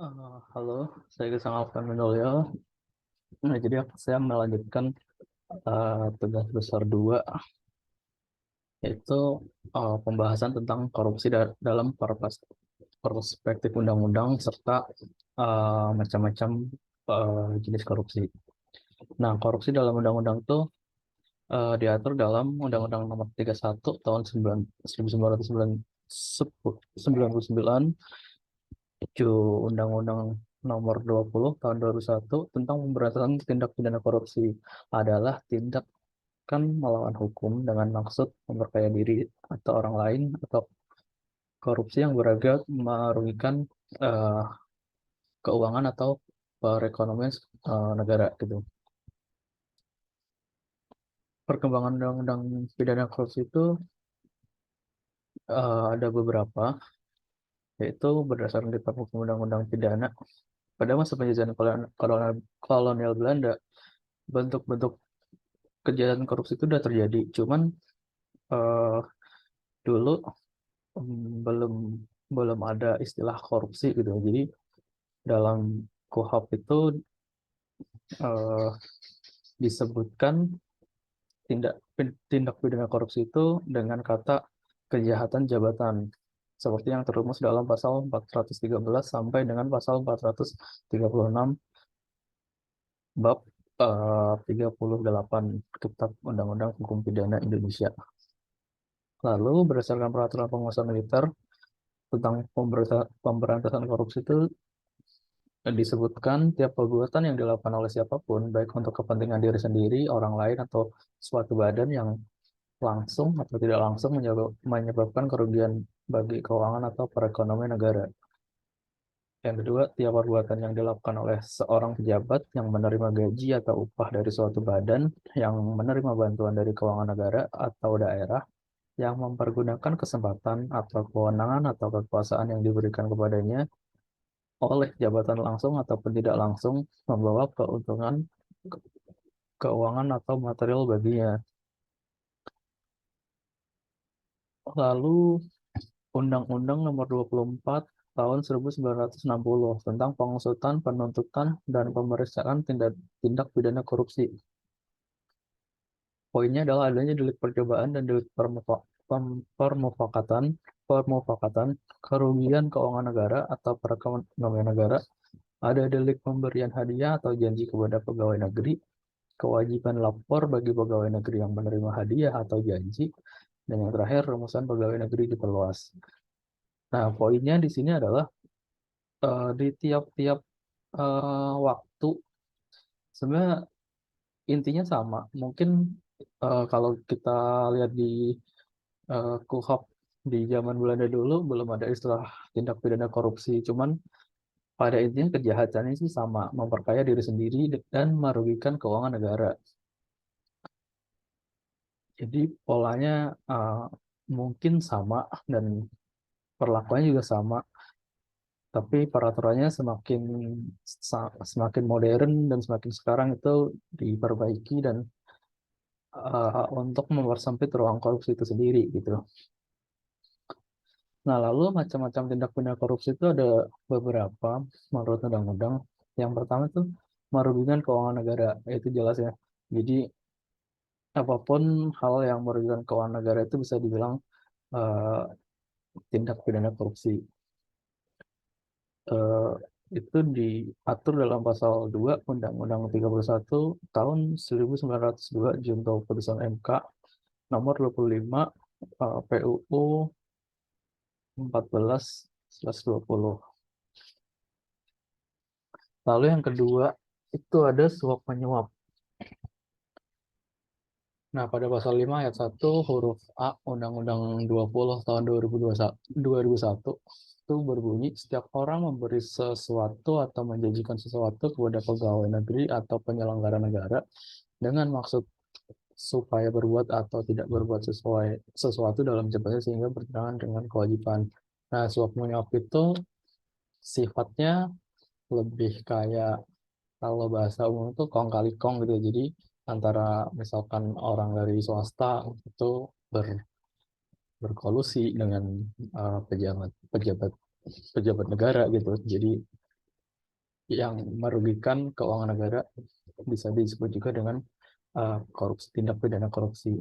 Halo, saya Gesang Alvan Mendolio. Nah, jadi saya melanjutkan tugas besar 2, yaitu pembahasan tentang korupsi dalam perspektif undang-undang serta macam-macam jenis korupsi. Nah, korupsi dalam undang-undang itu diatur dalam Undang-Undang Nomor 31 tahun 1999, yaitu Undang-Undang Nomor 20 tahun 2001 tentang pemberantasan tindak pidana korupsi adalah tindakan melawan hukum dengan maksud memperkaya diri atau orang lain atau korupsi yang beragat merugikan eh, keuangan atau perekonomian negara gitu. Perkembangan undang-undang pidana korupsi itu ada beberapa, yaitu berdasarkan kitab hukum undang-undang pidana. Pada masa penjajahan kolonial Belanda, bentuk-bentuk kejahatan korupsi itu sudah terjadi. Cuman eh, dulu belum belum ada istilah korupsi gitu. Jadi dalam KUHP itu eh, disebutkan tindak pidana korupsi itu dengan kata kejahatan jabatan, seperti yang terrumus dalam pasal 413 sampai dengan pasal 436 bab 38 Kitab Undang-Undang Hukum Pidana Indonesia. Lalu berdasarkan peraturan penguasa militer tentang pemberantasan korupsi itu disebutkan tiap perbuatan yang dilakukan oleh siapapun, baik untuk kepentingan diri sendiri, orang lain, atau suatu badan yang langsung atau tidak langsung menyebabkan kerugian bagi keuangan atau perekonomian negara. Yang kedua, tiap perbuatan yang dilakukan oleh seorang pejabat yang menerima gaji atau upah dari suatu badan yang menerima bantuan dari keuangan negara atau daerah yang mempergunakan kesempatan atau kewenangan atau kekuasaan yang diberikan kepadanya oleh jabatan langsung ataupun tidak langsung membawa keuntungan keuangan atau material baginya. Lalu Undang-Undang Nomor 24 Tahun 1960 tentang pengusutan, penuntutan, dan pemeriksaan tindak pidana korupsi. Poinnya adalah adanya delik percobaan dan delik permufakatan, permufakatan, kerugian keuangan negara atau perekonomian negara, ada delik pemberian hadiah atau janji kepada pegawai negeri, kewajiban lapor bagi pegawai negeri yang menerima hadiah atau janji, dan yang terakhir rumusan pegawai negeri diperluas. Nah, poinnya di sini adalah di tiap-tiap waktu sebenarnya intinya sama. Mungkin kalau kita lihat di KUHP di zaman Belanda dulu belum ada istilah tindak pidana korupsi. Cuman pada intinya kejahatannya sih sama, memperkaya diri sendiri dan merugikan keuangan negara. Jadi polanya uh, mungkin sama dan perlakuannya juga sama, tapi peraturannya semakin modern dan semakin sekarang itu diperbaiki dan untuk mempersempit ruang korupsi itu sendiri gitu. Nah, lalu macam-macam tindak pidana korupsi itu ada beberapa menurut undang-undang. Yang pertama itu merugikan keuangan negara, itu jelas ya. Jadi apapun hal yang merugikan keuangan negara itu bisa dibilang eh, tindak pidana korupsi. Eh, itu diatur dalam pasal 2 Undang-Undang 31 tahun 1902 junto putusan MK nomor 25 PUU 14/20. Lalu yang kedua itu ada suap menyuap. Nah, pada pasal 5 ayat 1 huruf A Undang-Undang 20 tahun 2021 itu berbunyi setiap orang memberi sesuatu atau menjanjikan sesuatu kepada pegawai negeri atau penyelenggara negara dengan maksud supaya berbuat atau tidak berbuat sesuatu dalam jabatannya sehingga bertentangan dengan kewajiban. Nah, suap menyuap itu sifatnya lebih kayak kalau bahasa umum itu kong kali kong gitu. Jadi antara misalkan orang dari swasta itu berkolusi dengan pejabat pejabat pejabat negara gitu. Jadi yang merugikan keuangan negara, bisa disebut juga dengan korupsi, tindak pidana korupsi.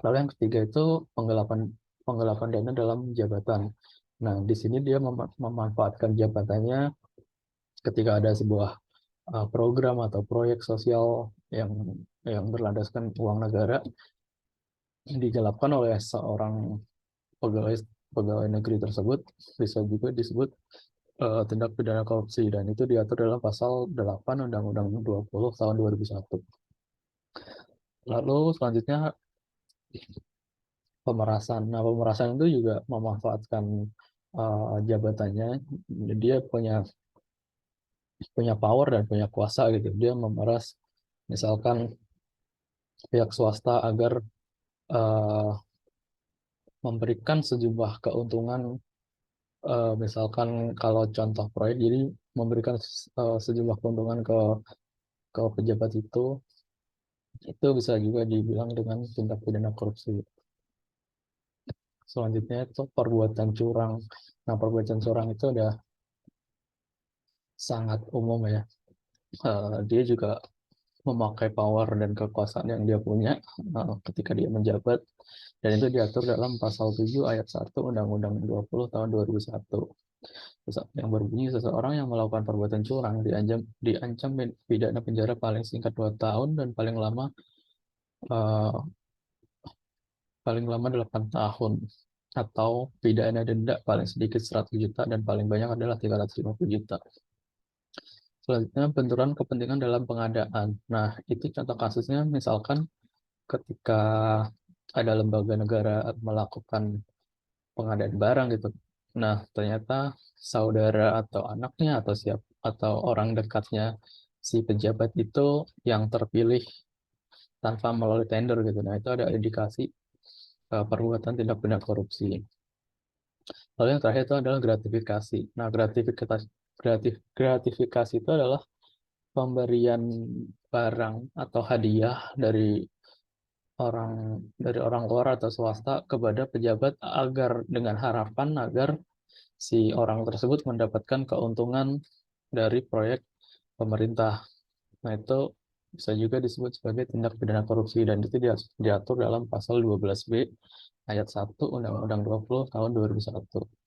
Lalu yang ketiga itu penggelapan penggelapan dana dalam jabatan. Nah, di sini dia memanfaatkan jabatannya ketika ada sebuah program atau proyek sosial yang berlandaskan uang negara digelapkan oleh seorang pegawai pegawai negeri tersebut, bisa juga disebut tindak pidana korupsi, dan itu diatur dalam pasal 8 Undang-Undang 20 tahun 2001. Lalu selanjutnya pemerasan. Nah, pemerasan itu juga memanfaatkan jabatannya. Dia punya punya power dan punya kuasa gitu. Dia memeras misalkan pihak swasta agar uh, memberikan sejumlah keuntungan, misalkan kalau contoh proyek, jadi memberikan sejumlah keuntungan ke pejabat itu bisa juga dibilang dengan tindak pidana korupsi. Selanjutnya itu perbuatan curang. Nah, perbuatan curang itu udah sangat umum ya. Dia juga memakai power dan kekuasaan yang dia punya ketika dia menjabat, dan itu diatur dalam pasal 7 ayat 1 Undang-Undang 20 tahun 2001, yang berbunyi seseorang yang melakukan perbuatan curang diancam pidana penjara paling singkat 2 tahun dan eh, paling lama 8 tahun, atau pidana denda paling sedikit 100 juta dan paling banyak adalah 350 juta. Selanjutnya, benturan kepentingan dalam pengadaan. Nah, itu contoh kasusnya misalkan ketika ada lembaga negara melakukan pengadaan barang gitu. Nah, ternyata saudara atau anaknya atau orang dekatnya si pejabat itu yang terpilih tanpa melalui tender gitu. Nah, itu ada indikasi perbuatan tindak pidana korupsi. Lalu yang terakhir itu adalah gratifikasi. Nah, gratifikasi itu adalah pemberian barang atau hadiah orang orang luar atau swasta kepada pejabat agar dengan harapan agar si orang tersebut mendapatkan keuntungan dari proyek pemerintah. Nah, itu bisa juga disebut sebagai tindak pidana korupsi, dan itu diatur dalam pasal 12B ayat 1 Undang-Undang 20 tahun 2001.